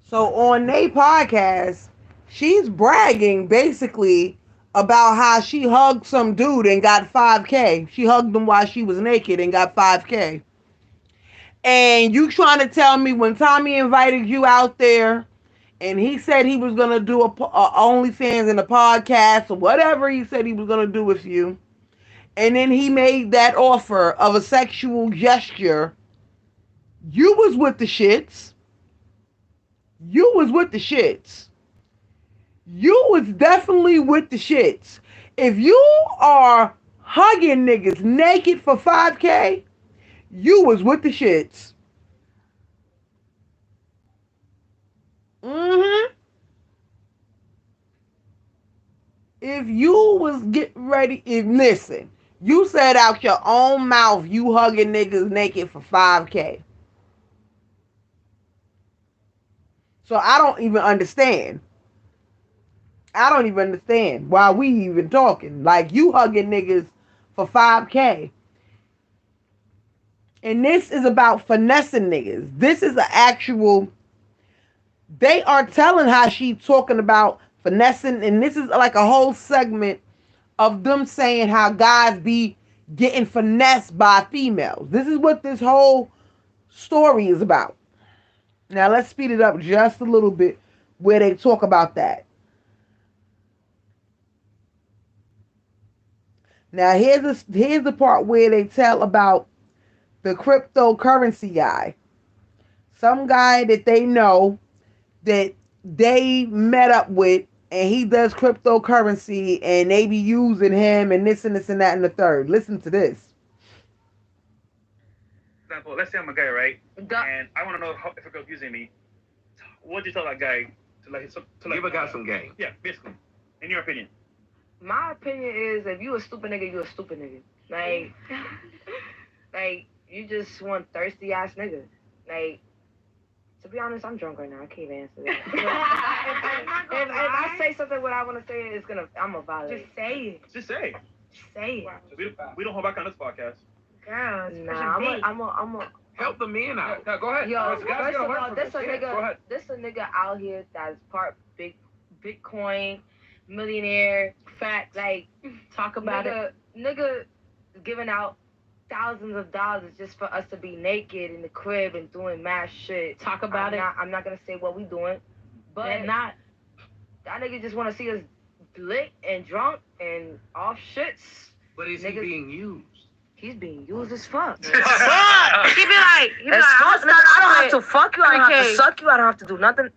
[SPEAKER 1] So on they podcast, she's bragging basically about how she hugged some dude and got $5K. She hugged him while she was naked and got $5K. And you trying to tell me when Tommy invited you out there and he said he was going to do a OnlyFans and a podcast or whatever he said he was going to do with you, and then he made that offer of a sexual gesture, you was with the shits. You was with the shits. You was definitely with the shits. If you are hugging niggas naked for $5K, you was with the shits. Mm-hmm. If you was getting ready, if listen, you said out your own mouth you hugging niggas naked for 5K. So I don't even understand. I don't even understand why we even talking. Like you hugging niggas for 5K. And this is about finessing niggas. This is an actual. They are telling how she talking about finessing, and this is like a whole segment of them saying how guys be getting finessed by females. This is what this whole story is about. Now let's speed it up just a little bit where they talk about that. Now here's the part where they tell about the cryptocurrency guy. Some guy that they know that they met up with, and he does cryptocurrency, and they be using him and this and that and the third. Listen to this.
[SPEAKER 8] For example, let's say I'm a guy, right? And I want to know if a girl's using me. What would you tell that guy to give a guy some game? Yeah, basically. In your opinion.
[SPEAKER 11] My opinion is, if you a stupid nigga, you a stupid nigga. Like, like you just one thirsty ass nigga. Like, to be honest, I'm drunk right now. I can't even answer that. if I say something what I want to say, I'm a violate.
[SPEAKER 8] Just say it. Just say it.
[SPEAKER 11] Just say it.
[SPEAKER 8] We don't hold back on this podcast.
[SPEAKER 11] Girl, I'm a
[SPEAKER 10] help the men out. No, go ahead.
[SPEAKER 11] Yo, first of all, this a nigga out here that's part Bitcoin millionaire. Fact, like
[SPEAKER 6] talk about it.
[SPEAKER 11] Nigga giving out thousands of dollars just for us to be naked in the crib and doing mad shit.
[SPEAKER 6] Talk about it.
[SPEAKER 11] I'm not gonna say what we doing, but
[SPEAKER 6] that
[SPEAKER 11] nigga just want to see us lit and drunk and off shits.
[SPEAKER 10] But is he being used?
[SPEAKER 11] He's being used as fuck.
[SPEAKER 6] He be like, I
[SPEAKER 11] don't have to fuck you. I don't have to suck you. I don't have to do nothing.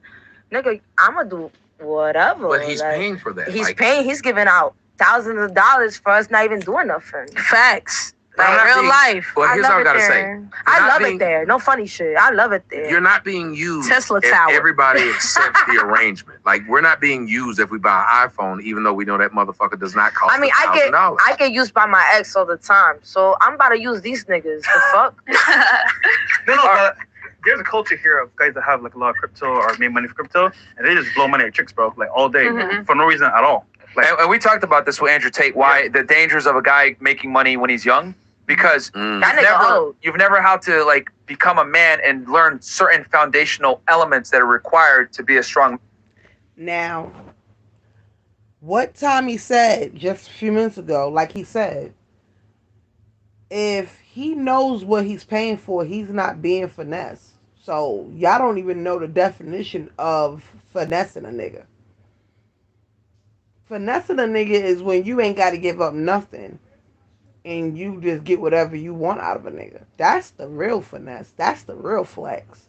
[SPEAKER 11] Nigga, I'ma do whatever.
[SPEAKER 10] But he's paying for that.
[SPEAKER 11] He's paying. He's giving out thousands of dollars for us not even doing nothing.
[SPEAKER 6] Facts.
[SPEAKER 10] Like
[SPEAKER 6] real life.
[SPEAKER 10] Well, here's all I gotta say.
[SPEAKER 11] I love it there. No funny shit. I love it there.
[SPEAKER 10] You're not being used.
[SPEAKER 6] Tesla
[SPEAKER 10] if
[SPEAKER 6] Tower.
[SPEAKER 10] Everybody accepts the arrangement. Like we're not being used if we buy an iPhone, even though we know that motherfucker does not cost.
[SPEAKER 11] I mean, I get used by my ex all the time, so I'm about to use these niggas. The fuck?
[SPEAKER 8] No, there's a culture here of guys that have like a lot of crypto or made money for crypto, and they just blow money at chicks, bro, like all day for no reason at all.
[SPEAKER 12] Like, and we talked about this with Andrew Tate. Why the dangers of a guy making money when he's young? Because you've never had to like become a man and learn certain foundational elements that are required to be a strong.
[SPEAKER 1] Now, what Tommy said just a few minutes ago, like he said, if he knows what he's paying for, he's not being finessed. So y'all don't even know the definition of finessing a nigga. Finessing a nigga is when you ain't got to give up nothing and you just get whatever you want out of a nigga. That's the real finesse. That's the real flex.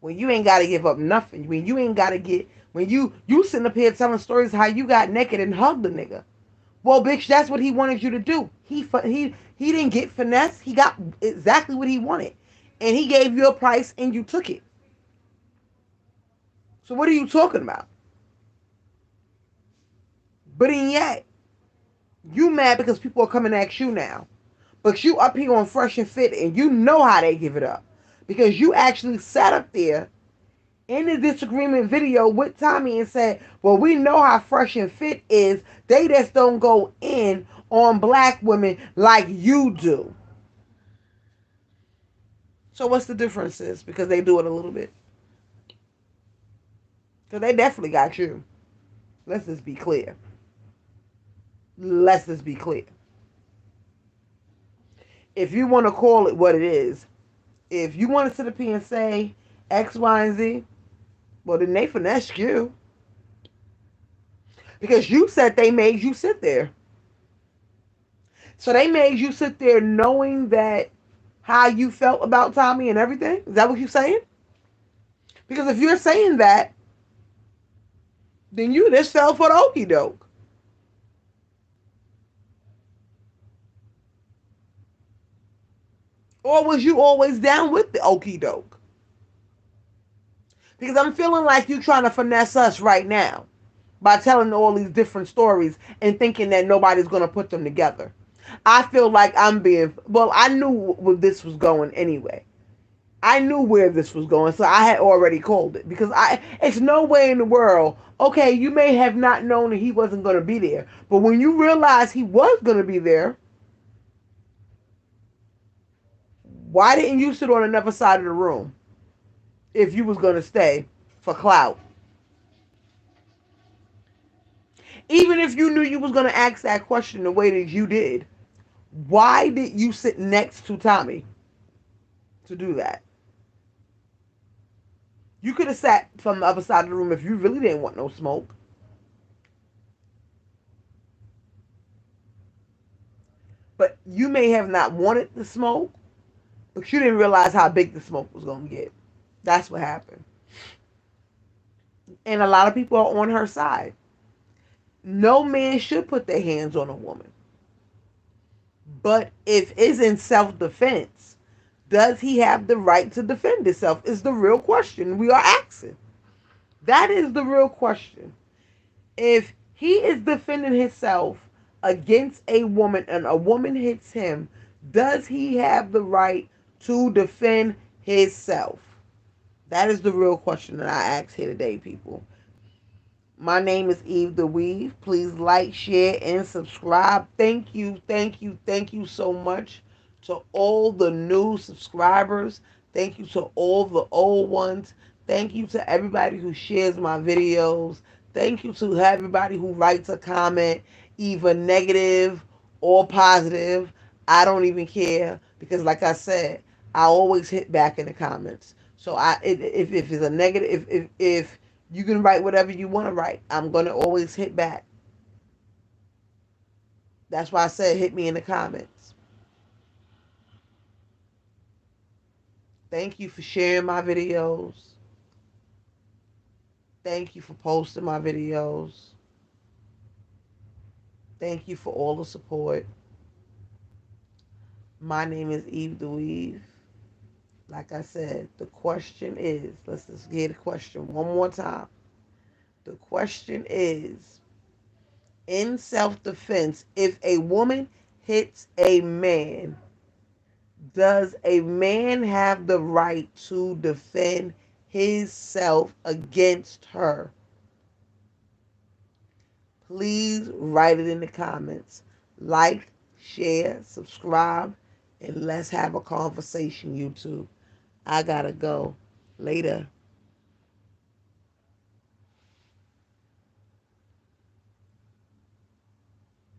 [SPEAKER 1] When you ain't got to give up nothing. When you ain't got to get... When you sitting up here telling stories how you got naked and hugged a nigga. Well, bitch, that's what he wanted you to do. He didn't get finesse. He got exactly what he wanted. And he gave you a price and you took it. So what are you talking about? But in yet, you mad because people are coming at you now. But you up here on Fresh and Fit and you know how they give it up. Because you actually sat up there in the disagreement video with Tommy and said, well, we know how Fresh and Fit is. They just don't go in on black women like you do. So what's the difference is? Because they do it a little bit. So they definitely got you. Let's just be clear. Let's just be clear. If you want to call it what it is, if you want to sit up here and say X, Y, and Z, well, then they finessed you. Because you said they made you sit there. So they made you sit there knowing that how you felt about Tommy and everything? Is that what you're saying? Because if you're saying that, then you just fell for the okie doke. Or was you always down with the okie doke? Because I'm feeling like you trying to finesse us right now by telling all these different stories and thinking that nobody's going to put them together. I feel like I'm being, well, I knew where this was going anyway. I knew where this was going, so I had already called it because it's no way in the world. Okay, you may have not known that he wasn't going to be there, but when you realize he was going to be there, why didn't you sit on another side of the room if you was going to stay for clout? Even if you knew you was going to ask that question the way that you did, why did you sit next to Tommy to do that? You could have sat from the other side of the room if you really didn't want no smoke. But you may have not wanted the smoke, but you didn't realize how big the smoke was going to get. That's what happened. And a lot of people are on her side. No man should put their hands on a woman. But if it's in self-defense, does he have the right to defend himself is the real question we are asking. That is the real question. If he is defending himself against a woman and a woman hits him, does he have the right to defend himself? That is the real question that I ask here today, people. My name is Eve the Weave. Please like, share, and subscribe. Thank you, thank you, thank you so much to all the new subscribers. Thank you to all the old ones. Thank you to everybody who shares my videos. Thank you to everybody who writes a comment, either negative or positive. I don't even care because, like I said, I always hit back in the comments. So if it's a negative, if you can write whatever you want to write, I'm going to always hit back. That's why I said hit me in the comments. Thank you for sharing my videos. Thank you for posting my videos. Thank you for all the support. My name is Eve the Weave. Like I said, the question is, let's just get the question one more time. The question is, in self-defense, if a woman hits a man, does a man have the right to defend himself against her? Please write it in the comments. Like, share, subscribe, and let's have a conversation, YouTube. I gotta go. Later.